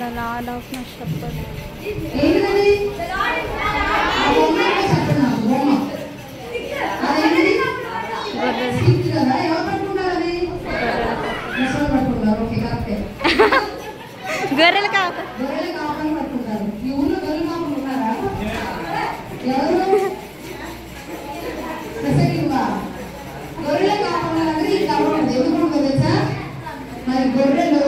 The Lord of my shepherd. ఏంటిది ఆ బొమ్మ ఏంటో చెప్పండి నాకు బొమ్మ అదేంటిది గొర్రెలు స్టిక్ కదా ఎవరు పట్టుకుంటారు అది ముసలి పట్టుకుంటారు ఓకే కరెక్టే గొర్రెలు కావాలి. గొర్రెల కాపని పట్టుకుంటారు ఈ ఊళ్ళో గొర్రెల కాపలు ఉన్నారా ఎవరు ప్రసంగివా గొర్రెల కాపల దగ్గర ఈ కవర్ ఉంది ఎందుకు ఉంటుందో తెలుసా మరి గొర్రెలు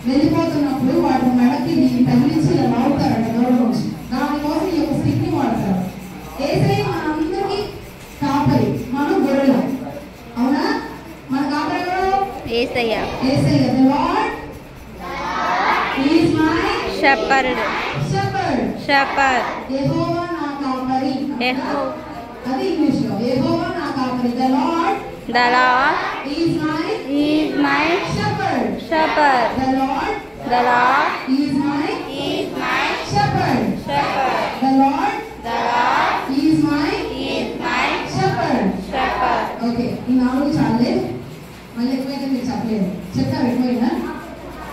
వెళ్ళిపోతున్నప్పుడు వాటి మెడకి తగిలించి ఇలా లాగుతారంట దూరం నుంచి దానికోసం ఈ యొక్క స్టిక్ ని వాడతారు ఏసై మనందరికీ కాపరి మనం గొర్రెలు అవునా మన కాపరి ఎవరు యేసయ్య ఏసై the Lord is my shepherd. shepherd యెహోవా నా కాపరి అది ఇంగ్లీష్ లో యెహోవా నా కాపరి the Lord The Lord is my shepherd. the Lord The Lord is my shepherd shepherd. the Lord is my shepherd Shepherd. Okay ఈ నాలుగు చాలే మళ్ళీ ఎక్కువైతే మీరు చెప్పలేదు చెప్తారా ఎక్కువైనా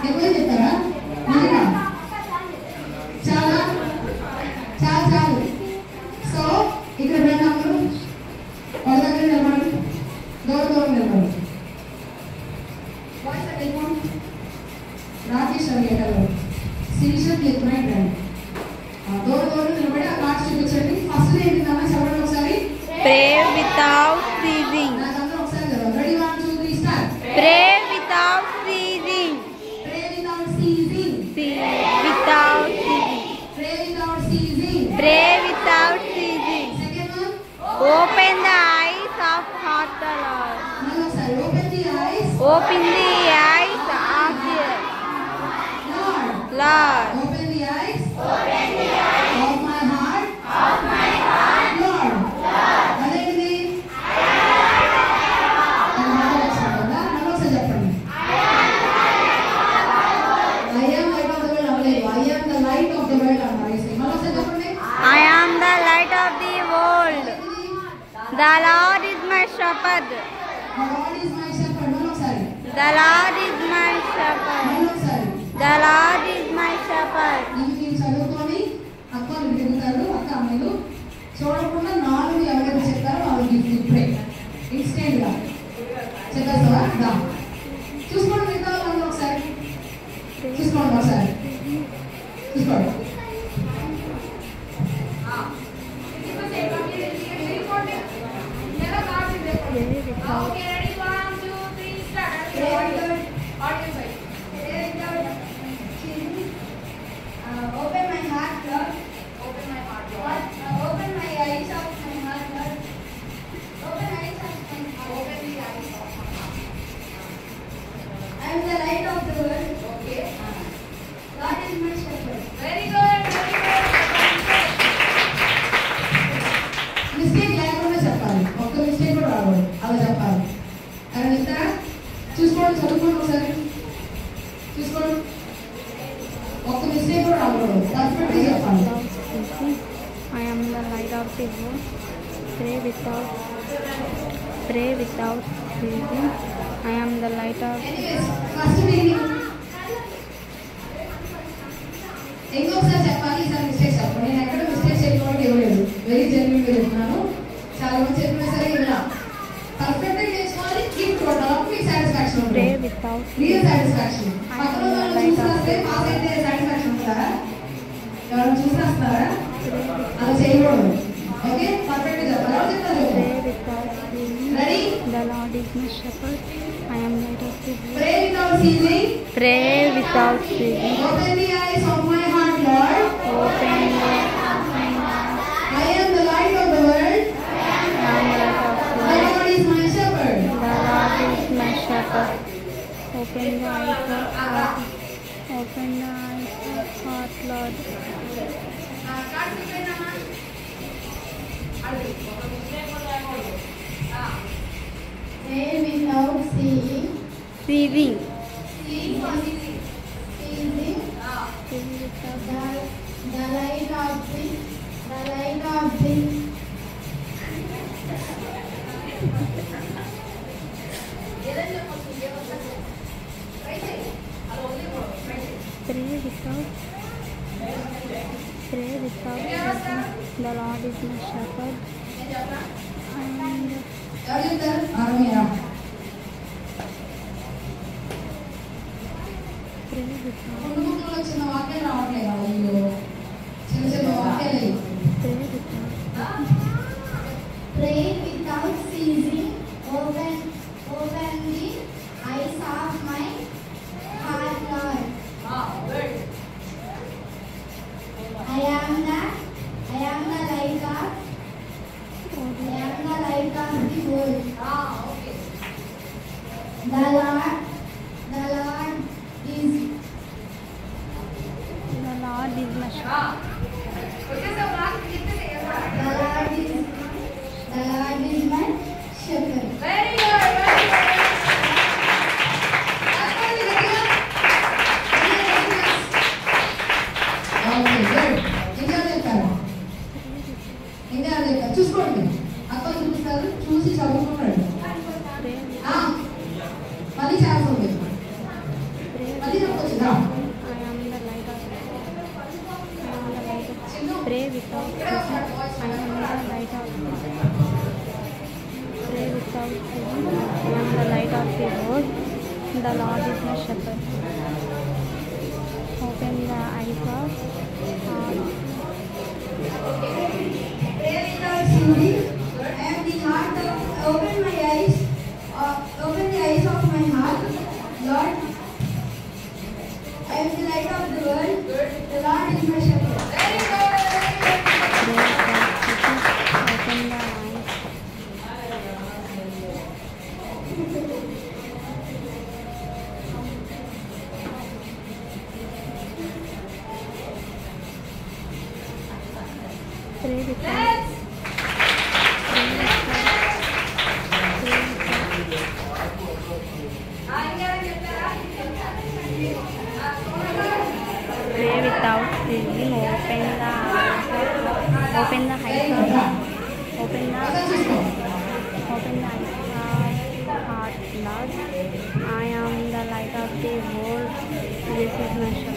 ఎక్కువ చెప్తారా మీరా చాలా చాలు సో ఇక్కడ వెళ్ళినప్పుడు వాళ్ళ దగ్గర నిలబడి దూరం నిలబడి వాయిస్ టెలిఫోన్ రాకేష్ గారు శిరీష క్లిక్ దూరం నిలబడి ఆ కార్డ్స్ చూపించండి ఫస్ట్ ఏంటిదన్నా చెప్పండి ఒకసారి Pray without ceasing. నాకందరూ ఒకసారి కదా ready 1 2 3 start Pray without ceasing. Pray without ceasing. Without ceasing. Pray without ceasing. Pray without ceasing. Second one. Open the eyes of heart, the Lord. Hello, sir. Open the eyes. Open the eyes of the Lord. Lord. Open the eyes. Of my heart. Lord. అదేంటిది మళ్ళీ ఒకసారి చెప్పండి I am light of the world అవ్వలేదు I am the light of the world అన్నారు మళ్ళీ ఒకసారి చెప్పండి I am the light of the world. The Lord is my shepherd. The Lord is my shepherd మళ్ళీ ఒకసారి The Lord is my shepherd. మళ్ళీ ఒకసారి The Lord is my shepherd. ఇవి మీరు చదువుకొని అక్కలు తిరుగుతారు అక్క అమ్మలు చూడకుండా 4 ఎవరైతే చెప్తారో వాళ్ళు గిఫ్ట్ ఇప్పుడే ఇన్స్టెంట్ గా చెప్పేస్తావా దా చూసుకోండి మిగతా వాళ్ళందరూ ఒకసారి చూసుకోండి ఒకసారి చూసుకోండి Open my heart, Lord. Open my heart, Lord. Open my eyes of my heart, Lord. Open eyes of my heart. Open the eyes of my heart. I am the light of the world. Okay. God is my shepherd. Very good. Mistake లేకుండా చెప్పాలి ఒక్క mistake కూడా రావాలి అలా చెప్పాలి అలా చెప్తారా చూసుకోండి చదువుకోండి ఒకసారి చూసుకోండి ఒక్క మిస్టేక్ కూడా రాకూడదు పర్ఫెక్ట్గా చెప్పాలి I am the light of the world. Pray without ceasing. I am the light of. Anyways first meaning ఇంకొకసారి చెప్పాలి ఈసారి మిస్టేక్ చెప్పండి నేను ఎక్కడ మిస్టేక్ చేయకుండా ఇవ్వలేదు వెరీ జెన్యున్గా చెప్తున్నాను చాలా మంది చెప్పినా సరే ఇలా పర్ఫెక్ట్గా నేర్చుకోవాలి కీప్ టోటల్ మీకు సాటిస్ఫాక్షన్ Pray ఉంటుంది without. రియల్ సాటిస్ఫాక్షన్ పక్కన వాళ్ళు చూస్తే పాస్ అయితే సాటిస్ఫాక్షన్ ఉంటుందా ఎవరైనా చూసేస్తారా అలా చేయకూడదు ఓకే పర్ఫెక్ట్గా చెప్పాలి ఎవరు చెప్తారు Pray without ceasing. Ready The Lord is my shepherd. I am light of the world. Pray without ceasing. Pray without ceasing. Open the eyes of my heart, Lord. Open the I am the light of the world. light of the The world. Lord is my shepherd. The Lord is my shepherd. Open the eyes of heart. Open the eyes of heart, Lord. Pray without seeing. Ceasing. Seeing. Pray without. The light of the. Pray without ceasing. The Lord is my shepherd. And ఎవరు చెప్తారు? ఆరోగ్యరా. pray without కుటుంబంలో చిన్న వాక్యాలు రావట్లేదు. అయ్యో చిన్న చిన్న వాక్యాలు. pray without Pray without ceasing. Open the eyes of my heart, Lord. I am the light of the world. The Lord is my shepherd. the Lord is my shepherd. Very good. చూసుకోండి అక్క చూపిస్తారు చూసి చదువుకున్నాడు Pray మళ్ళీ చేస్తుంది మళ్ళీ చెప్పొచ్చుదా I am the light of pray without ceasing. I am the light of pray without ceasing. I am the light of the world. The Lord is my shepherd. Open the eyes of heart. Pray without ceasing. I am the heart of open the eyes of my heart, Lord. I am the light of the world. The Lord is my shepherd. Pray without ceasing. Open the eyes. Pray without pray without ceasing. Open the eyes of open the eyes of heart, Lord. I am the light of the world. This is my shepherd.